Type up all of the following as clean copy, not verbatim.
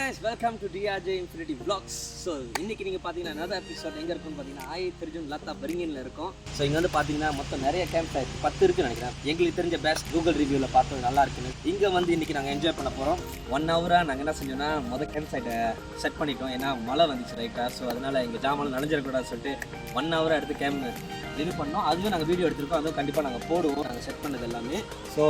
guys, welcome to drjinfinityvlogs. So, இன்னைக்கு நீங்க பாத்தீங்கன்னா another episode எங்க இருக்குன்னு பாத்தீங்கன்னா Air Terjun Lata Beringin இருக்கும். So, இங்க வந்து பாத்தீங்கன்னா மொத்தம் நிறைய campfire 10 இருக்குன்னு நினைக்கிறேன். எங்களுக்கு தெரிஞ்ச பெஸ்ட் Google reviewல பார்த்தது நல்லா இருக்குன்னு. இங்க வந்து இன்னைக்கு நாங்க என்ஜாய் பண்ண போறோம். 1 hour நாங்க என்ன செஞ்சோம்னா முதல் campsite செட் பண்ணிட்டோம். ஏன்னா மழை வந்துச்சு ரைட்டா. சோ அதனால எங்க ஜாமான் நனைஞ்சிர கூடாதுன்னு சொல்லிட்டு 1 hour எடுத்து கேம்ப் ரெடி பண்ணோம். அதுவே நாங்கள் வீடியோ எடுத்திருக்கோம். அதுவும் கண்டிப்பாக நாங்கள் போடுவோம். நாங்கள் செட் பண்ணது எல்லாமே. ஸோ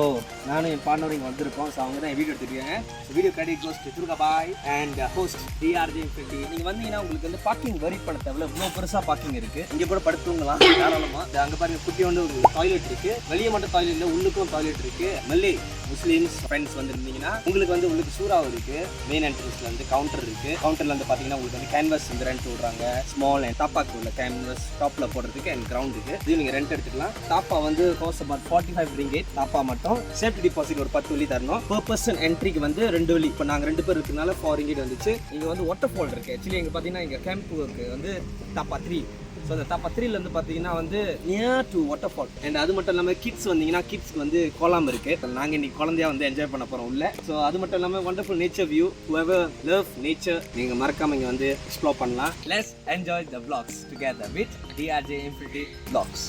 நானும் என் பார்ட்னரும் இங்கே வந்திருக்கோம். ஸோ அவங்க தான் வீடியோ எடுத்துருக்காங்க. So video credit goes to Durga bye and host drjinfinity. நீங்கள் வந்தீங்கன்னா உங்களுக்கு வந்து பார்க்கிங் வரி பண்ண தேவையில்ல. இவ்வளோ பெருசாக பார்க்கிங் இருக்குது. இங்கே கூட படுத்துவங்களாம் தாராளமாக. அங்கே பாருங்க குட்டி வந்து உங்களுக்கு டாய்லெட் இருக்குது. வெளியே மட்டும் டாய்லெட் இல்லை, உள்ளுக்கும் டாய்லெட் இருக்குது. மல்லே முஸ்லீம்ஸ் ஃப்ரெண்ட்ஸ் வந்துருந்தீங்கன்னா உங்களுக்கு வந்து உங்களுக்கு சூறாவும் இருக்குது. மெயின் என்ட்ரன்ஸில் வந்து கவுண்டர் இருக்குது. கவுண்டரில் வந்து பார்த்தீங்கன்னா உங்களுக்கு வந்து கேன்வாஸ் வந்து ரெண்ட் விடுறாங்க. ஸ்மால் அண்ட் டாப்பாக்கு உள்ள கேன்வாஸ் டாப்பில் போடுறதுக்கு அண்ட் கிரவுண்ட் இது நீங்க ரெண்ட் எடுத்துக்கலாம். தாப்பா வந்து கோஸ்ட் அபவுட் 45 ringgit. தாப்பா மட்டும் சேஃப்டி டிபாசிட் ஒரு 10 வெள்ளி தரணும். பெர் பர்சன் என்ட்ரிக்கு வந்து 2 வெள்ளி. இப்போ நாங்கள் 2 பேர் இருக்கனால 4 ringgit வந்துச்சு. இங்கே வந்து வாட்டர்ஃபால் இருக்கு. ஆக்சுவலி இங்கே பார்த்தீங்கன்னா இங்கே கேம்புக்கு வந்து தாப்பா 3. ஸோ அந்த தாப்பா 3ல இருந்து பார்த்தீங்கன்னா வந்து நியர் டு வாட்டர்ஃபால். அண்ட் அது மட்டும் இல்லாமல் கிட்ஸ் வந்தீங்கன்னா கிட்ஸ்க்கு வந்து கோலாம் இருக்கு. நாங்கள் இன்னைக்கு குழந்தையா வந்து என்ஜாய் பண்ண போகிறோம் உள்ள. ஸோ அது மட்டும் இல்லாமல் wonderful nature view. whoever love nature நீங்கள் மறக்காம இங்கே வந்து எக்ஸ்ப்ளோர் பண்ணலாம். Let's enjoy the vlogs together with drjinfinityvlogs.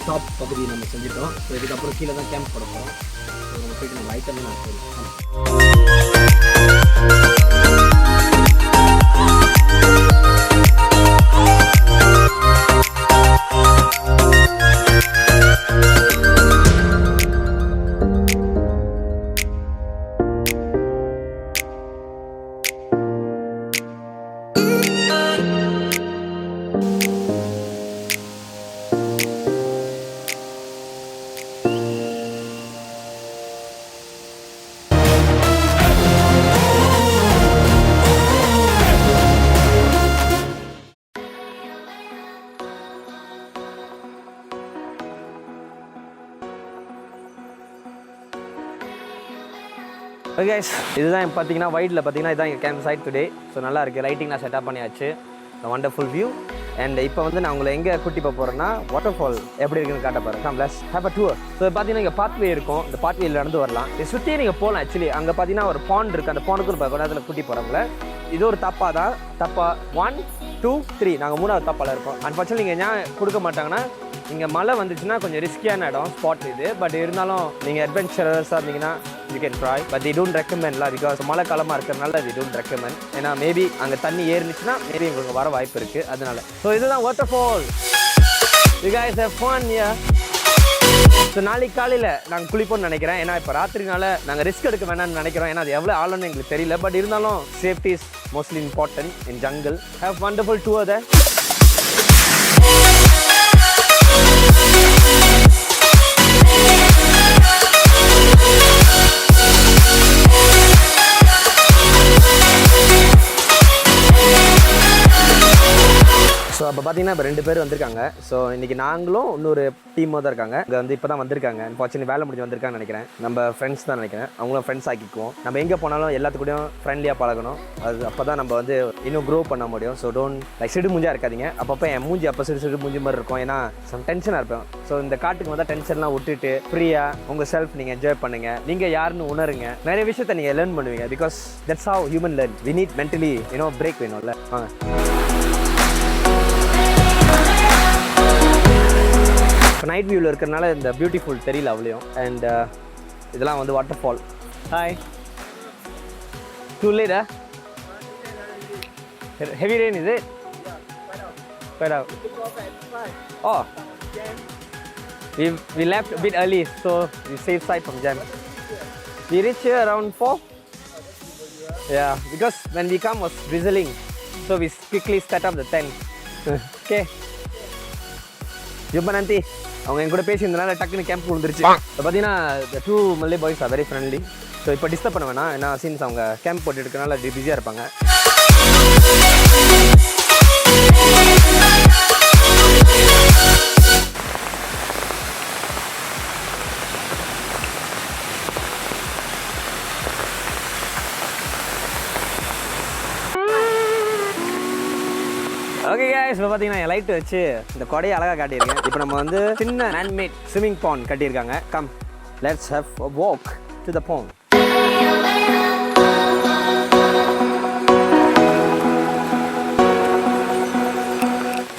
Top பகுதி நம்ம செஞ்சுட்டோம். ஸோ இதுக்கப்புறம் கீழே தான் கேம்ப் போட போகிறோம். ஸோ நம்ம போய்ட்டு நம்ம ஐட்டம் நான் போடுவோம். ஓகே கைஸ், இதுதான் பார்த்தீங்கன்னா வைட்டில் பார்த்தீங்கன்னா இதுதான் எங்கள் கேம்ப் சைட் டுடே. ஸோ நல்லா இருக்குது. லைட்டிங்லாம் செட்டப் பண்ணியாச்சு. Wonderful view. அண்ட் இப்போ வந்து நான் உங்களை எங்கே கூட்டி போக போகிறேன்னா வாட்டர்ஃபால் எப்படி இருக்குன்னு காட்ட போகிறேன். Plus have a tour. So பார்த்தீங்கன்னா இங்கே பாத்வே இருக்கும். இந்த பாத்வேயில் நடந்து வரலாம். இதை சுற்றி நீங்கள் போகலாம். ஆக்சுவலி அங்கே பார்த்தீங்கன்னா ஒரு பாண்ட் இருக்குது. அந்த பாண்டுக்கு ஒரு அதில் கூட்டி போகிறவங்கள இது ஒரு தப்பா தான். தப்பா 1 2 3 நாங்கள் 3வது தப்பாவில் இருக்கோம். அன்ஃபார்ச்சுனேட்லி நீங்கள் ஏன் கொடுக்க மாட்டாங்கன்னா இங்கே மழை வந்துச்சுன்னா கொஞ்சம் ரிஸ்கியான இடம் ஸ்பாட் இது. பட் இருந்தாலும் நீங்கள் அட்வென்ச்சரஸாக இருந்தீங்கன்னா you can try. But they don't ரெக்கமெண்ட்லாம் பிகாஸ் மழை காலமாக இருக்கிறதுனால தி டோன்ட் ரெக்கமெண்ட். ஏன்னா மேபி அங்கே தண்ணி ஏறிச்சுன்னா மேபி உங்களுக்கு வர வாய்ப்பு இருக்குது. அதனால ஸோ இதுதான் waterfall. You guys have fun here. So நாளைக்கு காலையில் நாங்கள் குளிப்போம்னு நினைக்கிறேன். ஏன்னா இப்போ ராத்திரினால நாங்கள் ரிஸ்க் எடுக்க வேணாம்னு நினைக்கிறோம். ஏன்னா அது எவ்வளோ ஆழம்னு எங்களுக்கு தெரியல. பட் இருந்தாலும் safety is mostly important in jungle. Have wonderful tour there. So அப்போ பார்த்தீங்கன்னா இப்போ 2 பேர் வந்திருக்காங்க. ஸோ இன்றைக்கி நாங்களும் இன்னொரு டீமாக தான் இருக்காங்க. இங்கே வந்து இப்போ தான் வந்திருக்காங்க. அன்ஃபார்ச்சுனேட்லி வேலை முடிஞ்சு வந்திருக்காங்கன்னு நினைக்கிறேன். நம்ம ஃப்ரெண்ட்ஸ் தான் நினைக்கிறேன். அவங்களும் ஃப்ரெண்ட்ஸ் ஆக்கிக்குவோம். நம்ம எங்கே போனாலும் எல்லாத்துக்கூடையும் ஃப்ரெண்ட்லியாக பழகணும். அது அப்போ தான் நம்ம வந்து இன்னும் க்ரோ பண்ண முடியும். ஸோ டோன்ட் லைக் சிடு மூஞ்சாக இருக்காதிங்க. அப்பப்போ என் மூஞ்சி அப்போ சிடு மூஞ்சி மாதிரி இருக்கும். ஏன்னா சம் டென்ஷனாக இருப்பேன். ஸோ இந்த காட்டுக்கு வந்தால் டென்ஷன்லாம் விட்டுட்டு ஃப்ரீயாக உங்கள் செல்ஃப் நீங்கள் என்ஜாய் பண்ணுங்கள். நீங்கள் யாருன்னு உணருங்க. நிறைய விஷயத்தை நீங்கள் லேர்ன் பண்ணுவீங்க. Because that's how human learn. We need mentally break வேணும்ல. வாங்க. இப்போ நைட் வியூவில் இருக்கிறனால இந்த பியூட்டிஃபுல் தெரியல அவ்வளோயும். அண்ட் இதெல்லாம் வந்து வாட்டர்ஃபால். ஹாய். டூ லேட்டா? ஹெவி ரெயின் இது? Quite out. Oh. We left a bit early, so we saved side from jam. We reached here around 4. Yeah, because when we come was drizzling, so we quickly set up the tent. Okay. Jumpa nanti. அவங்க என் கூட பேசியிருந்தனால டக்குன்னு camp விழுந்துருச்சு. பார்த்தீங்கன்னா the two Malay boys are very friendly. So இப்போ disturb பண்ண வேணாம், ஏன்னா scenes அவங்க கேம்ப் போட்டு இருக்கனால பிஸியாக இருப்பாங்க. ஓகே guys, இப்போ பார்த்தீங்கன்னா என் லைட் வச்சு இந்த கொடையை அழகாக காட்டியிருக்கேன். இப்போ நம்ம வந்து சின்ன ஹேண்ட்மேட் ஸ்விம்மிங் பாண்ட் கட்டியிருக்காங்க. Come, let's have a walk to the pond.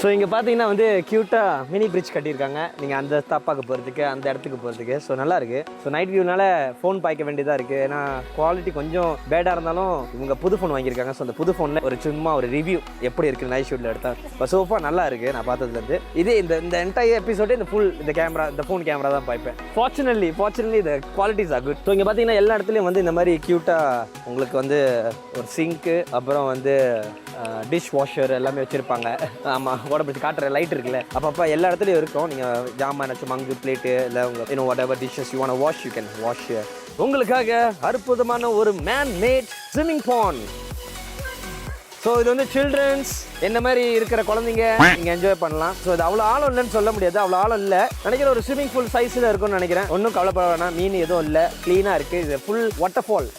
So இங்கே பார்த்தீங்கன்னா வந்து க்யூட்டாக மினி பிரிட்ஜ் கட்டியிருக்காங்க. நீங்கள் அந்த ஸ்டாப்பாக்கு போகிறதுக்கு, அந்த இடத்துக்கு போகிறதுக்கு. ஸோ நல்லாயிருக்கு. ஸோ நைட் வியூனால ஃபோன் பாய்க்க வேண்டியதாக இருக்குது. ஏன்னா குவாலிட்டி கொஞ்சம் பேடாக இருந்தாலும் இவங்க புது ஃபோன் வாங்கியிருக்காங்க. ஸோ அந்த புது ஃபோனில் ஒரு சும்மா ஒரு ரிவ்யூ எப்படி இருக்குது நைட் ஷூட்டில் எடுத்தால். இப்போ சோஃபா நல்லா இருக்குது நான் பார்த்ததுலேருந்து. இதே இந்த என்டையர் எபிசோடே இந்த ஃபோன் கேமரா தான் பாய்ப்பேன். ஃபார்ச்சுனேட்லி இந்த குவாலிட்டிஸ் ஆர் குட். ஸோ இங்கே பார்த்தீங்கன்னா எல்லா இடத்துலையும் வந்து இந்த மாதிரி க்யூட்டாக உங்களுக்கு வந்து ஒரு சிங்க்கு, அப்புறம் வந்து டிஷ் வாஷர் எல்லாமே வச்சுருப்பாங்க. ஆமாம், ஓட பிடிச்சி காட்டுற லைட் இருக்குல்ல, அப்பப்போ எல்லா இடத்துலையும் இருக்கும். நீங்கள் ஜாமான் ஏதாச்சும் மங்கு, பிளேட்டு, இல்லை உங்கள் what ever dishes you want wash, you can wash. உங்களுக்காக அற்புதமான ஒரு man made swimming bond. So இது வந்து சில்ட்ரன்ஸ் என்ன மாதிரி இருக்கிற குழந்தைங்க நீங்கள் என்ஜாய் பண்ணலாம். ஸோ இது அவ்வளோ ஆழம் இல்லைன்னு சொல்ல முடியாது, அவ்வளோ ஆழம் இல்லை நினைக்கிறேன். ஒரு ஸ்விம்மிங் பூல் சைஸில் இருக்கும்னு நினைக்கிறேன். ஒன்றும் கவலைப்பட வேணாம், மீன் எதுவும் இல்லை, க்ளீனாக இருக்குது. இது ஃபுல் வாட்டர்ஃபால்.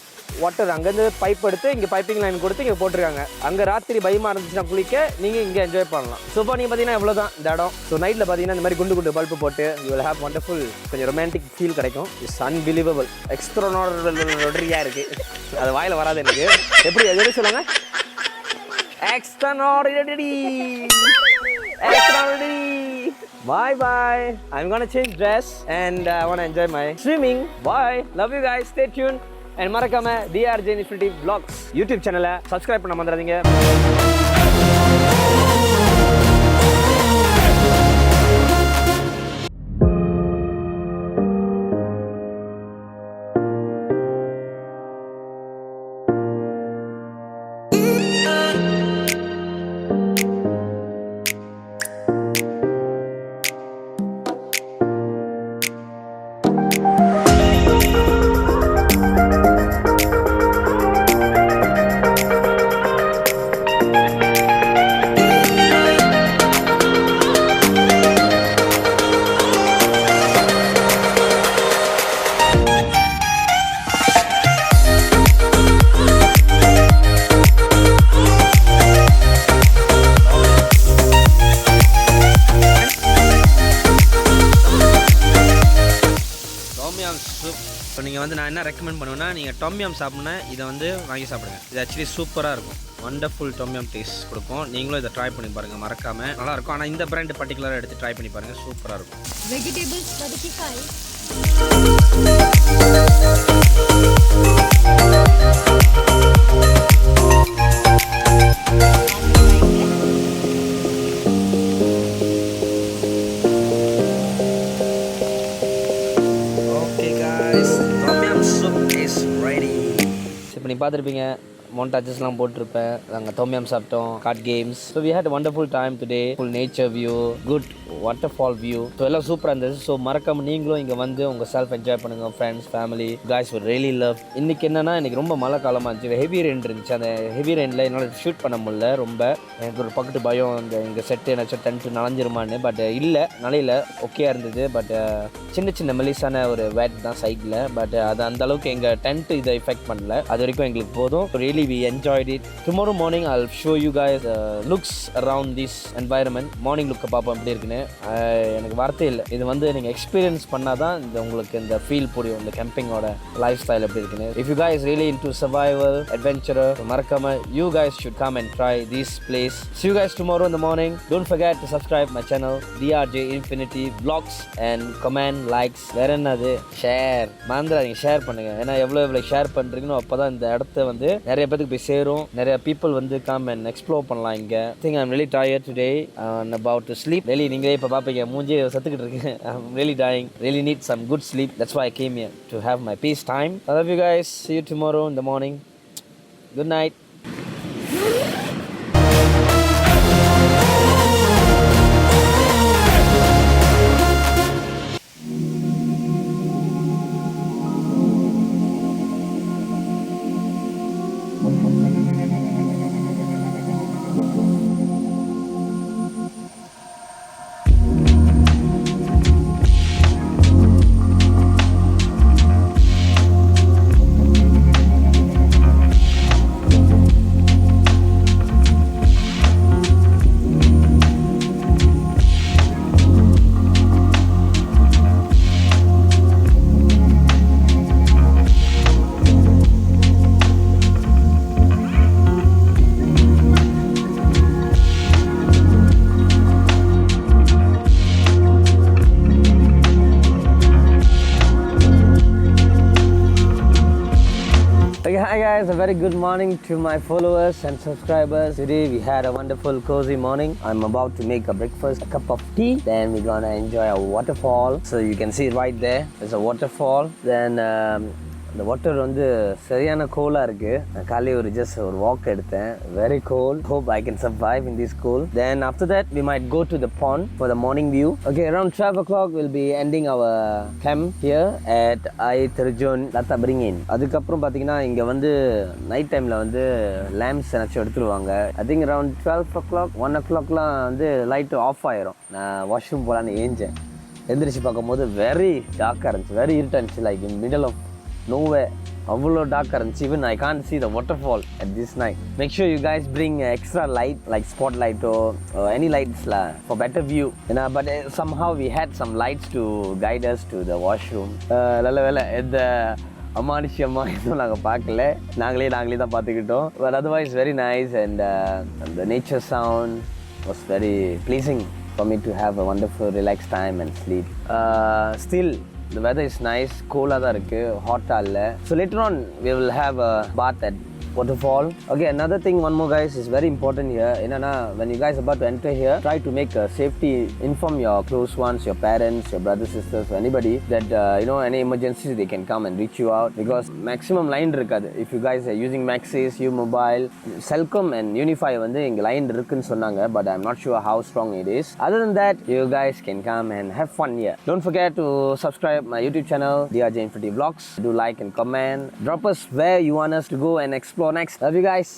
வாட்டர் அங்கேருந்து பைப் எடுத்து இங்கே பைப்பிங் லைன் கொடுத்து இங்கே போட்டிருக்காங்க. அங்கே ராத்திரி பயமாக இருந்துச்சுன்னா குளிக்க நீங்கள் இங்கே என்ஜாய் பண்ணலாம். ஸோ இப்போ நீங்கள் பார்த்தீங்கன்னா எவ்வளோ தான் இந்த இடம். ஸோ நைட்டில் பார்த்தீங்கன்னா இந்த மாதிரி குண்டு பல்பு போட்டு யூ வில் ஹேவ் வண்டர்ஃபுல் கொஞ்சம் ரொமான்டிக் ஃபீல் கிடைக்கும். It's unbelievable. எக்ஸ்ட்ரானரியாக இருக்குது. அது வாயில் வராது எனக்கு. எப்படி எது சொல்லுங்கள்? Extraordinary. Bye bye. I'm gonna change dress and I wanna enjoy my swimming. Bye. Love you guys. Stay tuned. And மறக்காம drjinfinityvlogs யூடியூப் சேனலை சப்ஸ்கிரைப் பண்ண மறந்துடாதீங்க. ஸோ நீங்கள் வந்து நான் என்ன ரெக்கமெண்ட் பண்ணுவேன்னா, நீங்கள் டொம்யம் சாப்பிட்னா இதை வந்து வாங்கி சாப்பிடுங்க. இது ஆக்சுவலி சூப்பராக இருக்கும். வண்டர்ஃபுல் டொம்யம் டேஸ்ட் கொடுக்கும். நீங்களும் இதை ட்ரை பண்ணி பாருங்கள், மறக்காமல் நல்லாயிருக்கும். ஆனால் இந்த பிராண்ட் பர்டிகுலராக எடுத்து ட்ரை பண்ணி பாருங்கள், சூப்பராக இருக்கும். வெஜிடபிள்ஸ் 35. இப்போ நீ பார்த்துருப்பீங்க, மோண்டாச்சஸ்லாம் போட்டிருப்பேன். நாங்கள் டொம்யம் சாப்பிட்டோம், card games. So we had wonderful time today. Full nature view, good waterfall view. So எல்லாம் சூப்பராக இருந்தது. ஸோ மறக்காம நீங்களும் இங்கே வந்து உங்கள் செல்ஃப் என்ஜாய் பண்ணுங்க, friends, family, guys would really love. இன்றைக்கி என்னன்னா, இன்றைக்கி ரொம்ப மழை காலமாக இருந்துச்சு, ஹெவி ரெயின் இருந்துச்சு. அந்த ஹெவி ரெயினில் என்னால் ஷூட் பண்ண முடியல. ரொம்ப எனக்கு ஒரு பக்கத்து பயம், இந்த இங்கே செட்டு என்னாச்சும் டென்ட்டு நனைஞ்சிருமான்னு. பட் இல்லை, நலையில் ஓகேயாக இருந்தது. பட் சின்ன மெலிசான ஒரு வேட் தான் சைடில். பட் அது அந்த அளவுக்கு எங்கள் டென்ட்டு இதை எஃபெக்ட் பண்ணல. அது வரைக்கும் எங்களுக்கு போதும். Really we enjoyed it. Tomorrow morning I'll show you guys looks around this environment. Morning லுக்கை பார்ப்போம் எப்படி இருக்குன்னு. எனக்கு வார்த்தை இல்லை. இது வந்து நீங்கள் எக்ஸ்பீரியன்ஸ் பண்ணால் தான் இந்த உங்களுக்கு இந்த ஃபீல் புரியும், இந்த கேம்பிங்கோட லைஃப் ஸ்டைல் எப்படி இருக்குன்னு. If you guys really into survival, adventure, மறக்காம you guys should come and try this place. See you guys tomorrow in the morning. Don't forget to subscribe my channel drjinfinityvlogs and comment, likes, வேற என்னது, share மறந்துடாதீங்க. Share பண்ணுங்கள். ஏன்னா எவ்வளோ share பண்ணுறீங்கன்னு அப்போ தான் இந்த இடத்த வந்து நிறைய பேருக்கு போய் சேரும். நிறைய பீப்புள் வந்து கம் அண்ட் எக்ஸ்ப்ளோர் பண்ணலாம் இங்கே. Think I'm really tired today and about to sleep. really நீங்களே இப்போ பார்ப்பீங்க, மூஞ்சி சத்துக்கிட்டு இருக்கு. I'm really dying, really need some good sleep. That's why I came here to have my peace time. I love you guys. See you tomorrow in the morning. Good night. guys, a very good morning to my followers and subscribers. Today we had a wonderful cozy morning. I'm about to make a breakfast, a cup of tea. Then we're gonna enjoy a waterfall. So you can see right there, there's a waterfall. Then the water வந்து சரியான கோலாக இருக்குது. நான் காலையில் ஒரு walk எடுத்தேன். Very cold. Hope I can survive in this cold. Then after that we might go to the pond for the morning view. Okay, around 12 o'clock we'll be ending our camp here at Air Terjun Lata Beringin. அதுக்கப்புறம் பார்த்தீங்கன்னா இங்கே வந்து night டைமில் வந்து lamps ஏதாச்சும் எடுத்துருவாங்க. I think around 12 o'clock 1 o'clockலாம் வந்து light off ஆயிரும். நான் வாஷ்ரூம் போகலான்னு ஏஞ்சேன். எந்திரிச்சு பார்க்கும்போது வெரி டார்க்காக இருந்துச்சு, வெரி இருட்டாக இருந்துச்சு, like in middle of nowhere. அவ்வளோ டார்க்காக இருந்துச்சு. even I can't see the waterfall at this night. Make sure you guys bring extra light like spotlight or any lights lah for better view. But somehow we had some lights to guide us to the washroom. நல்ல வேலை இந்த அம்மா இன்னும் நாங்கள் பார்க்கல, நாங்களே தான் பார்த்துக்கிட்டோம். But otherwise very nice and the nature sound was very pleasing for me to have a wonderful relaxed time and sleep. Still the weather is nice, cool-ஆ தான் இருக்குது, hot-ஆ இல்லை. So later on we will have a bath at waterfall. Okay, another thing, one more guys, is very important here. When you guys are about to enter here, try to make a safety, inform your close ones, your parents, your brothers, sisters, or anybody that any emergencies they can come and reach you out, because maximum line irukadu. If you guys are using Maxis, U-Mobile, Celcom and Unify வந்து இங்க line இருக்குன்னு சொன்னாங்க, but I'm not sure how strong it is. Other than that, you guys can come and have fun here. Don't forget to subscribe my YouTube channel, drjinfinityvlogs. Do like and comment. Drop us where you want us to go and explore next. Love you guys.